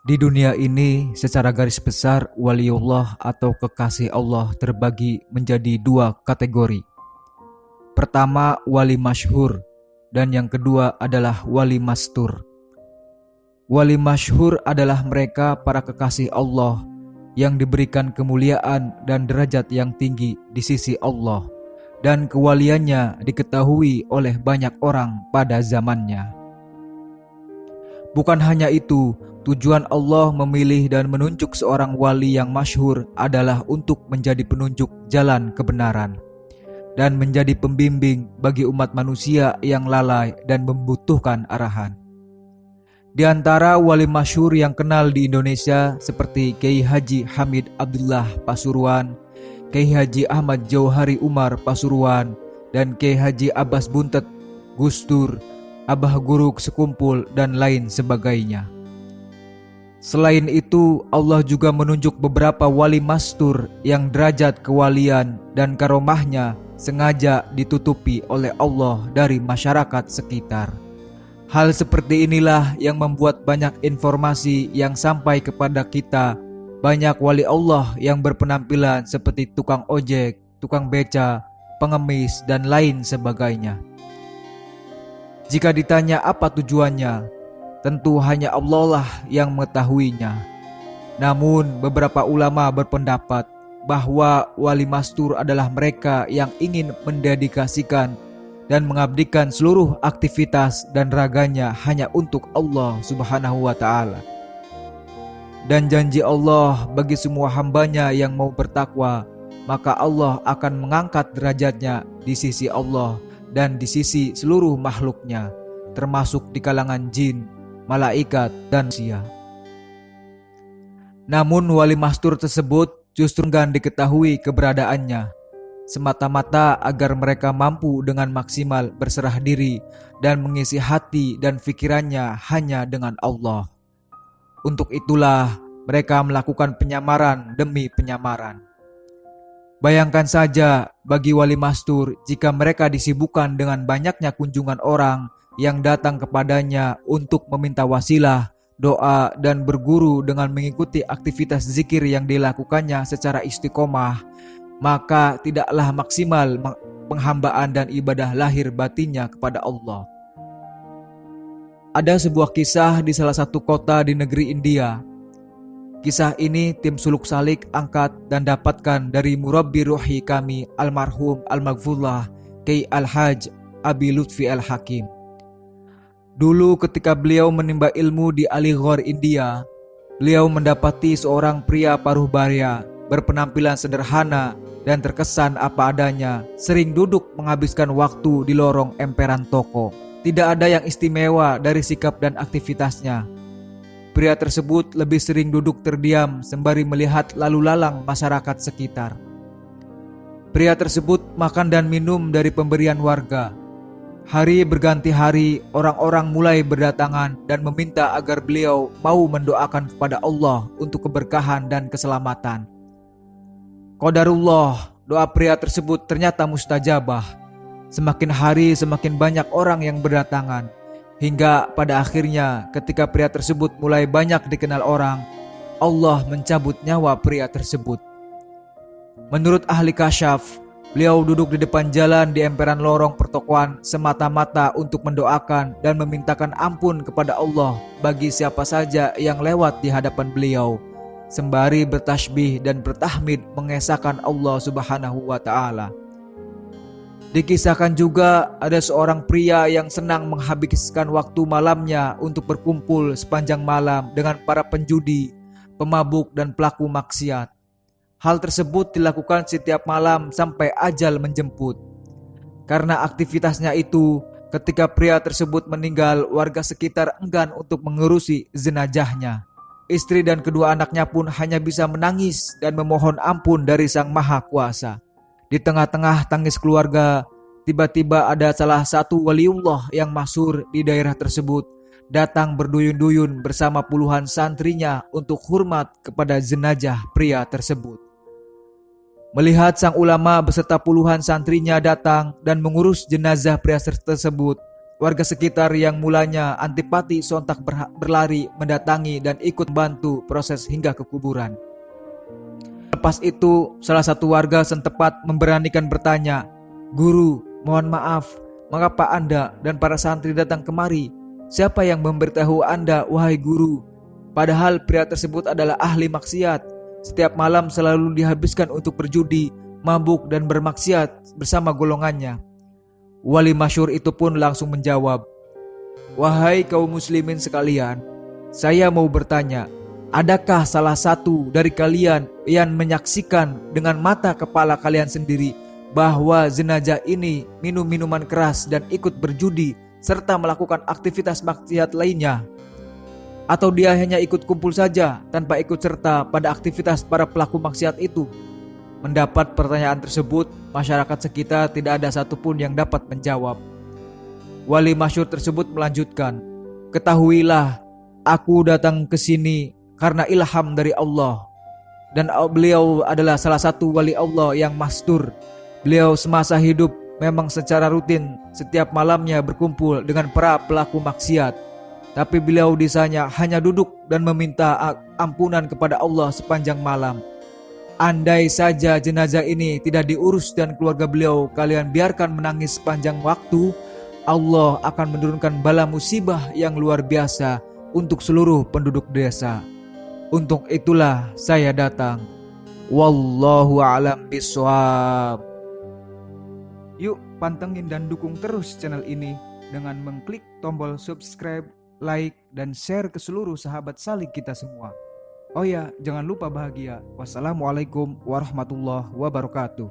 Di dunia ini, secara garis besar, waliullah atau kekasih Allah terbagi menjadi dua kategori. Pertama, wali masyhur, dan yang kedua adalah wali mastur. Wali masyhur adalah mereka para kekasih Allah yang diberikan kemuliaan dan derajat yang tinggi di sisi Allah, dan kewaliannya diketahui oleh banyak orang pada zamannya. Bukan hanya itu, tujuan Allah memilih dan menunjuk seorang wali yang masyhur adalah untuk menjadi penunjuk jalan kebenaran dan menjadi pembimbing bagi umat manusia yang lalai dan membutuhkan arahan. Di antara wali masyhur yang kenal di Indonesia seperti Kiai Haji Hamid Abdullah Pasuruan, Kiai Haji Ahmad Jauhari Umar Pasuruan, dan Kiai Haji Abbas Buntet, Gus Dur, Abah Guru Sekumpul, dan lain sebagainya. Selain itu, Allah juga menunjuk beberapa wali mastur yang derajat kewalian dan karomahnya sengaja ditutupi oleh Allah dari masyarakat sekitar. Hal seperti inilah yang membuat banyak informasi yang sampai kepada kita. Banyak wali Allah yang berpenampilan seperti tukang ojek, tukang beca, pengemis, dan lain sebagainya. Jika ditanya apa tujuannya, tentu hanya Allah lah yang mengetahuinya. Namun beberapa ulama berpendapat bahwa wali mastur adalah mereka yang ingin mendedikasikan dan mengabdikan seluruh aktivitas dan raganya hanya untuk Allah Subhanahu wa Ta'ala. Dan janji Allah bagi semua hambanya yang mau bertakwa, maka Allah akan mengangkat derajatnya di sisi Allah dan di sisi seluruh makhluknya, termasuk di kalangan jin, malaikat, dan manusia. Namun wali mastur tersebut justru enggan diketahui keberadaannya, semata-mata agar mereka mampu dengan maksimal berserah diri dan mengisi hati dan pikirannya hanya dengan Allah. Untuk itulah mereka melakukan penyamaran demi penyamaran. Bayangkan saja bagi wali mastur jika mereka disibukkan dengan banyaknya kunjungan orang yang datang kepadanya untuk meminta wasilah, doa, dan berguru dengan mengikuti aktivitas zikir yang dilakukannya secara istiqomah, maka tidaklah maksimal penghambaan dan ibadah lahir batinnya kepada Allah. Ada sebuah kisah di salah satu kota di negeri India. Kisah ini tim Suluk Salik angkat dan dapatkan dari murabbi ruhi kami almarhum al-maghfurlah Kiai Al-Haj Abi Lutfi Al-Hakim. Dulu ketika beliau menimba ilmu di Aligarh, India, beliau mendapati seorang pria paruh baya berpenampilan sederhana dan terkesan apa adanya, sering duduk menghabiskan waktu di lorong emperan toko. Tidak ada yang istimewa dari sikap dan aktivitasnya. Pria tersebut lebih sering duduk terdiam sembari melihat lalu lalang masyarakat sekitar. Pria tersebut makan dan minum dari pemberian warga. Hari berganti hari, orang-orang mulai berdatangan dan meminta agar beliau mau mendoakan kepada Allah untuk keberkahan dan keselamatan. Qadarullah, doa pria tersebut ternyata mustajabah. Semakin hari semakin banyak orang yang berdatangan, hingga pada akhirnya ketika pria tersebut mulai banyak dikenal orang, Allah mencabut nyawa pria tersebut. Menurut ahli kasyaf, beliau duduk di depan jalan di emperan lorong pertokoan semata-mata untuk mendoakan dan memintakan ampun kepada Allah bagi siapa saja yang lewat di hadapan beliau, sembari bertasbih dan bertahmid mengesahkan Allah Subhanahu wa Ta'ala. Dikisahkan juga ada seorang pria yang senang menghabiskan waktu malamnya untuk berkumpul sepanjang malam dengan para penjudi, pemabuk, dan pelaku maksiat. Hal tersebut dilakukan setiap malam sampai ajal menjemput. Karena aktivitasnya itu, ketika pria tersebut meninggal, warga sekitar enggan untuk mengurusi jenazahnya. Istri dan kedua anaknya pun hanya bisa menangis dan memohon ampun dari Sang Maha Kuasa. Di tengah-tengah tangis keluarga, tiba-tiba ada salah satu waliullah yang masyhur di daerah tersebut datang berduyun-duyun bersama puluhan santrinya untuk hormat kepada jenazah pria tersebut. Melihat sang ulama beserta puluhan santrinya datang dan mengurus jenazah pria tersebut, Warga sekitar yang mulanya antipati sontak berlari mendatangi dan ikut bantu proses hingga ke kuburan. Lepas itu, salah satu warga setempat memberanikan bertanya, "Guru, mohon maaf, mengapa Anda dan para santri datang kemari? Siapa yang memberitahu Anda, wahai guru? Padahal pria tersebut adalah ahli maksiat. Setiap malam selalu dihabiskan untuk berjudi, mabuk dan bermaksiat bersama golongannya." Wali masyhur itu pun langsung menjawab, "Wahai kaum muslimin sekalian, saya mau bertanya, adakah salah satu dari kalian yang menyaksikan dengan mata kepala kalian sendiri bahwa jenazah ini minum minuman keras dan ikut berjudi serta melakukan aktivitas maksiat lainnya? Atau dia hanya ikut kumpul saja tanpa ikut serta pada aktivitas para pelaku maksiat itu?" Mendapat pertanyaan tersebut, masyarakat sekitar tidak ada satupun yang dapat menjawab. Wali masyhur tersebut melanjutkan, "Ketahuilah, aku datang ke sini karena ilham dari Allah. Dan beliau adalah salah satu wali Allah yang mastur. Beliau semasa hidup memang secara rutin setiap malamnya berkumpul dengan para pelaku maksiat. Tapi beliau disanya hanya duduk dan meminta ampunan kepada Allah sepanjang malam. Andai saja jenazah ini tidak diurus dan keluarga beliau kalian biarkan menangis sepanjang waktu, Allah akan menurunkan bala musibah yang luar biasa untuk seluruh penduduk desa. Untuk itulah saya datang. Wallahu a'lam bishawab." Yuk pantengin dan dukung terus channel ini dengan mengklik tombol subscribe, like, dan share ke seluruh sahabat salik kita semua. Oh ya, jangan lupa bahagia. Wassalamualaikum warahmatullahi wabarakatuh.